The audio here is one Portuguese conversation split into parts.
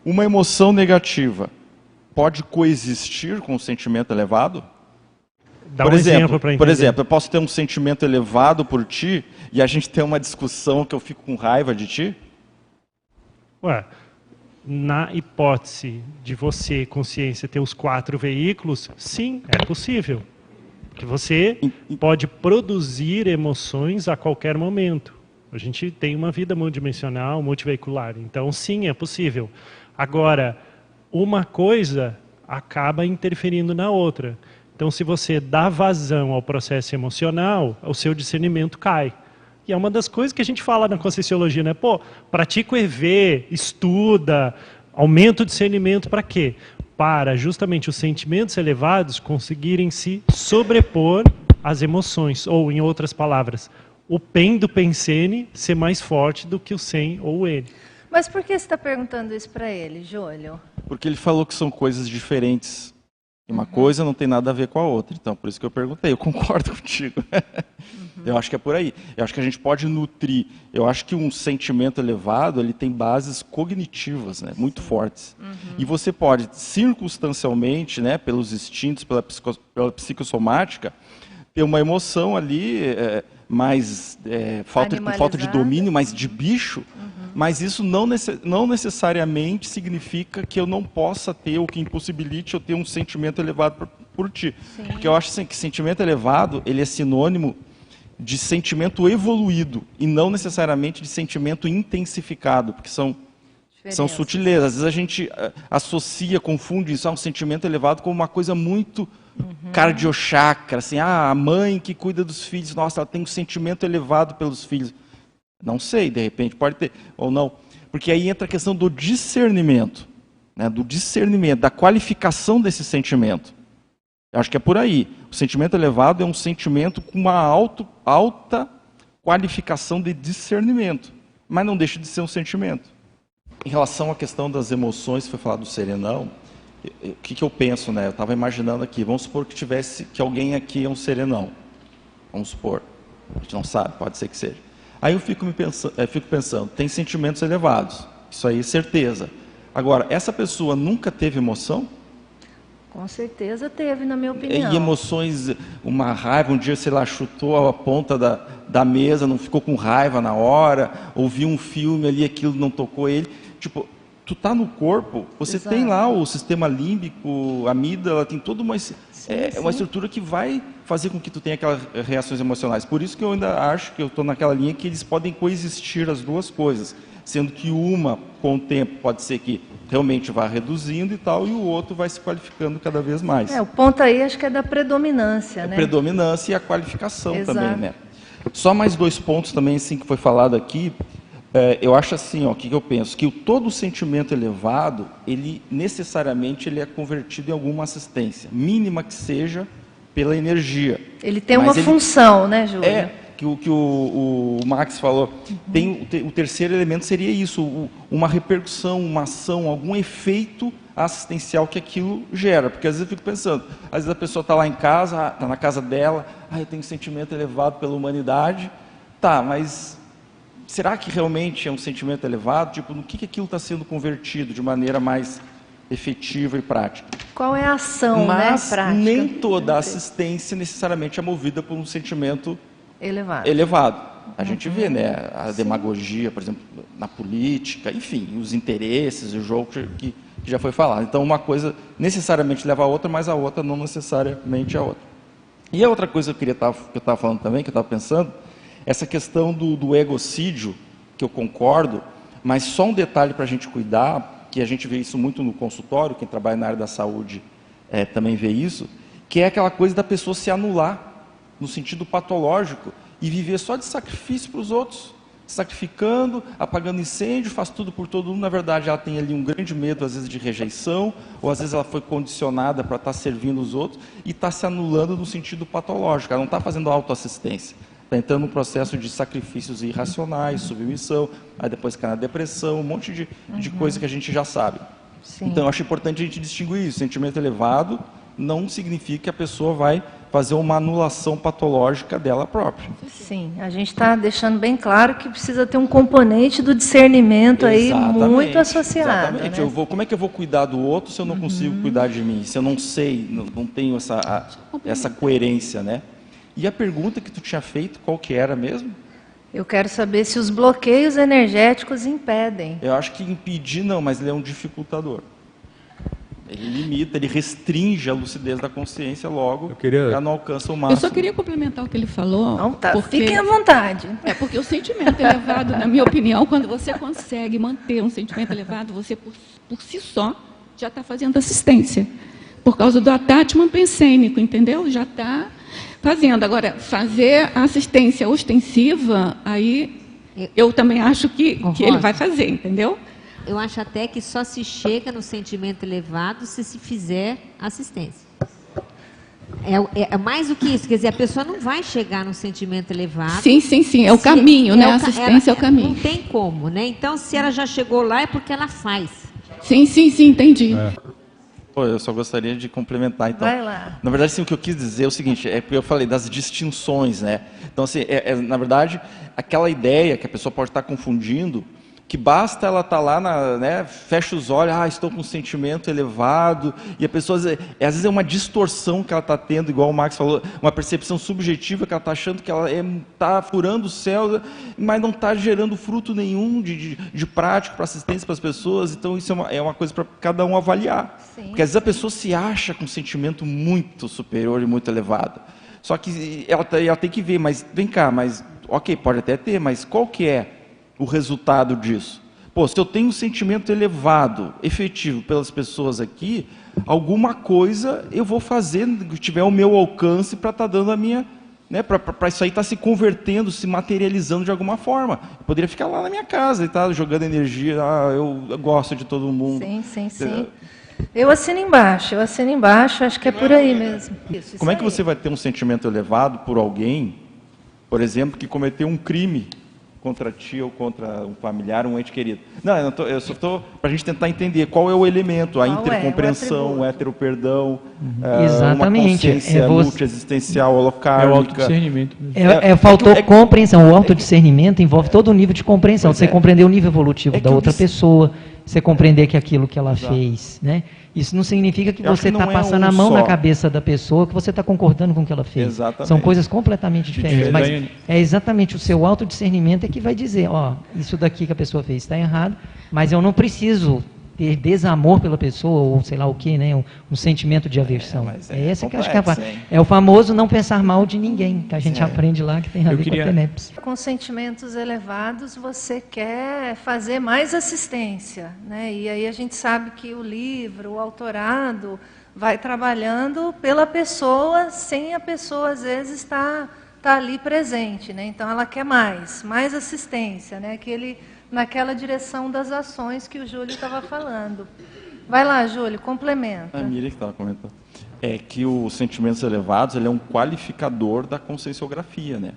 Uma emoção negativa pode coexistir com um sentimento elevado? Dá um exemplo para entender. Por exemplo, eu posso ter um sentimento elevado por ti e a gente ter uma discussão que eu fico com raiva de ti? Ué, na hipótese de você, consciência, ter os 4 veículos, sim, é possível. Porque você pode produzir emoções a qualquer momento. A gente tem uma vida multidimensional, multiveicular. Então, sim, é possível. Agora, uma coisa acaba interferindo na outra. Então, se você dá vazão ao processo emocional, o seu discernimento cai. E é uma das coisas que a gente fala na Conscienciologia, né? Pô, pratica o EV, estuda, aumenta o discernimento para quê? Para justamente os sentimentos elevados conseguirem se sobrepor às emoções. Ou, em outras palavras, o PEN do Pensene ser mais forte do que o SEM ou o N. Mas por que você está perguntando isso para ele, Júlio? Porque ele falou que são coisas diferentes. E uma coisa não tem nada a ver com a outra. Então, por isso que eu perguntei. Eu concordo contigo. Eu acho que é por aí. Eu acho que a gente pode nutrir. Eu acho que um sentimento elevado, ele tem bases cognitivas, né, muito fortes. E você pode, circunstancialmente, né, pelos instintos, pela psicossomática, ter uma emoção ali mais com falta de domínio, mais de bicho. Mas isso não necessariamente significa que eu não possa ter, ou que impossibilite eu ter um sentimento elevado por ti. Sim. Porque eu acho assim, que sentimento elevado, ele é sinônimo de sentimento evoluído, e não necessariamente de sentimento intensificado, porque são sutilezas. Às vezes a gente associa, confunde isso a um sentimento elevado como uma coisa muito cardiochakra, assim, a mãe que cuida dos filhos, nossa, ela tem um sentimento elevado pelos filhos. Não sei, de repente, pode ter, ou não. Porque aí entra a questão do discernimento, né, da qualificação desse sentimento. Eu acho que é por aí. O sentimento elevado é um sentimento com uma alta qualificação de discernimento, mas não deixa de ser um sentimento. Em relação à questão das emoções, foi falado do serenão, o que eu penso, né? Eu estava imaginando aqui, vamos supor que alguém aqui é um serenão. Vamos supor. A gente não sabe, pode ser que seja. Aí eu fico pensando, tem sentimentos elevados, isso aí é certeza. Agora, essa pessoa nunca teve emoção? Com certeza teve, na minha opinião. E emoções, uma raiva, um dia, sei lá, chutou a ponta da mesa, não ficou com raiva na hora, ouviu um filme ali, aquilo não tocou ele. Tipo, tu tá no corpo, você Exato. tem lá o sistema límbico, a amígdala, tem toda uma estrutura que vai fazer com que tu tenha aquelas reações emocionais. Por isso que eu ainda acho que eu estou naquela linha que eles podem coexistir as duas coisas, sendo que uma, com o tempo, pode ser que realmente vá reduzindo e tal, e o outro vai se qualificando cada vez mais. O ponto aí acho que é da predominância, né? A predominância e a qualificação. Exato. Também, né? Só mais 2 pontos também, assim, que foi falado aqui. Eu acho assim, o que eu penso? Que todo sentimento elevado, ele necessariamente é convertido em alguma assistência, mínima que seja, pela energia. Ele tem uma função, né, Júlio? Que o Max falou. O terceiro elemento seria isso, uma repercussão, uma ação, algum efeito assistencial que aquilo gera. Porque às vezes eu fico pensando, às vezes a pessoa está lá em casa, está na casa dela, eu tenho um sentimento elevado pela humanidade, tá, mas será que realmente é um sentimento elevado? Tipo, no que aquilo está sendo convertido de maneira mais efetiva e prática? Qual é a ação, mas, né, prática? nem toda assistência necessariamente é movida por um sentimento elevado. A gente vê, né, a demagogia, por exemplo, na política, enfim, os interesses, o jogo que já foi falado. Então, uma coisa necessariamente leva a outra, mas a outra não necessariamente a outra. E a outra coisa que eu estava falando também, que eu estava pensando, essa questão do egocídio, que eu concordo, mas só um detalhe para a gente cuidar, que a gente vê isso muito no consultório, quem trabalha na área da saúde também vê isso, que é aquela coisa da pessoa se anular, no sentido patológico, e viver só de sacrifício para os outros, sacrificando, apagando incêndio, faz tudo por todo mundo. Na verdade, ela tem ali um grande medo, às vezes, de rejeição, ou às vezes ela foi condicionada para estar servindo os outros, e está se anulando no sentido patológico, ela não está fazendo autoassistência. Está entrando num processo de sacrifícios irracionais, submissão, aí depois cai na depressão, um monte de coisa que a gente já sabe. Sim. Então, eu acho importante a gente distinguir isso. Sentimento elevado não significa que a pessoa vai fazer uma anulação patológica dela própria. Sim, a gente está deixando bem claro que precisa ter um componente do discernimento aí muito associado. Exatamente. Né? Como é que eu vou cuidar do outro se eu não consigo cuidar de mim? Se eu não sei, não tenho essa coerência, né? E a pergunta que tu tinha feito, qual que era mesmo? Eu quero saber se os bloqueios energéticos impedem. Eu acho que impedir não, mas ele é um dificultador. Ele limita, ele restringe a lucidez da consciência, logo já não alcança o máximo. Eu só queria complementar o que ele falou. Então tá, porque, fiquem à vontade. porque o sentimento elevado, na minha opinião, quando você consegue manter um sentimento elevado, você por si só já está fazendo assistência. Por causa do attachment pensênico, entendeu? Já está fazendo. Agora, fazer a assistência ostensiva, aí eu também acho que ele vai fazer, entendeu? Eu acho até que só se chega no sentimento elevado se fizer assistência. É mais do que isso, quer dizer, a pessoa não vai chegar no sentimento elevado. Sim, é o caminho, né? A assistência é o caminho. Não tem como, né? Então, se ela já chegou lá, é porque ela faz. Sim, entendi. Pô, eu só gostaria de complementar, então. Vai lá. Na verdade, sim, o que eu quis dizer é o seguinte, é porque eu falei das distinções, né? Então, assim, na verdade, aquela ideia que a pessoa pode estar confundindo, que basta ela estar lá, né, fecha os olhos, estou com um sentimento elevado, e a pessoa, às vezes é uma distorção que ela está tendo, igual o Max falou, uma percepção subjetiva que ela está achando que ela está furando o céu, mas não está gerando fruto nenhum de prático para assistência para as pessoas, então isso é uma coisa para cada um avaliar. Sim. Porque às vezes a pessoa se acha com um sentimento muito superior e muito elevado, só que ela tem que ver, mas vem cá, mas ok, pode até ter, mas qual que é o resultado disso? Pô, se eu tenho um sentimento elevado, efetivo pelas pessoas aqui, alguma coisa eu vou fazer que tiver ao meu alcance para estar dando a minha, né, para isso aí estar se convertendo, se materializando de alguma forma. Eu poderia ficar lá na minha casa e estar jogando energia, eu gosto de todo mundo. Sim. Eu assino embaixo, acho que é por aí mesmo. Como é que você vai ter um sentimento elevado por alguém, por exemplo, que cometeu um crime contra ti ou contra um familiar, um ente querido? Não, eu só estou para a gente tentar entender qual é o elemento, a intercompreensão, o heteroperdão, uma consciência multiexistencial, holocármica. É o autodiscernimento. Faltou compreensão. O autodiscernimento envolve todo o nível de compreensão. Você compreender o nível evolutivo da outra pessoa, você compreender que aquilo que ela fez, né? Isso não significa que você está passando a mão na cabeça da pessoa, que você está concordando com o que ela fez. Exatamente. São coisas completamente diferentes. Mas é exatamente o seu autodiscernimento que vai dizer, isso daqui que a pessoa fez está errado, mas eu não preciso ter desamor pela pessoa, ou sei lá o que, né? Um sentimento de aversão. Esse que eu acho que é o famoso não pensar mal de ninguém, que a gente aprende lá, que tem a ver com a TENEPS. Com sentimentos elevados, você quer fazer mais assistência, né? E aí a gente sabe que o livro, o autorado, vai trabalhando pela pessoa, sem a pessoa, às vezes, estar ali presente, né? Então, ela quer mais assistência, né? Naquela direção das ações que o Júlio estava falando. Vai lá, Júlio, complementa. A Miriam que estava comentando. É que os sentimentos elevados, ele é um qualificador da conscienciografia, né?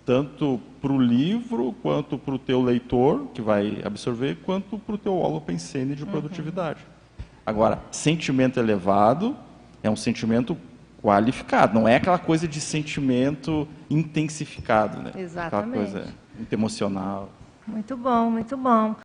Tanto para o livro, quanto para o teu leitor, que vai absorver, quanto para o teu holopensene de produtividade. Agora, sentimento elevado é um sentimento qualificado, não é aquela coisa de sentimento intensificado, né? Exatamente. Aquela coisa emocional. Muito bom, muito bom.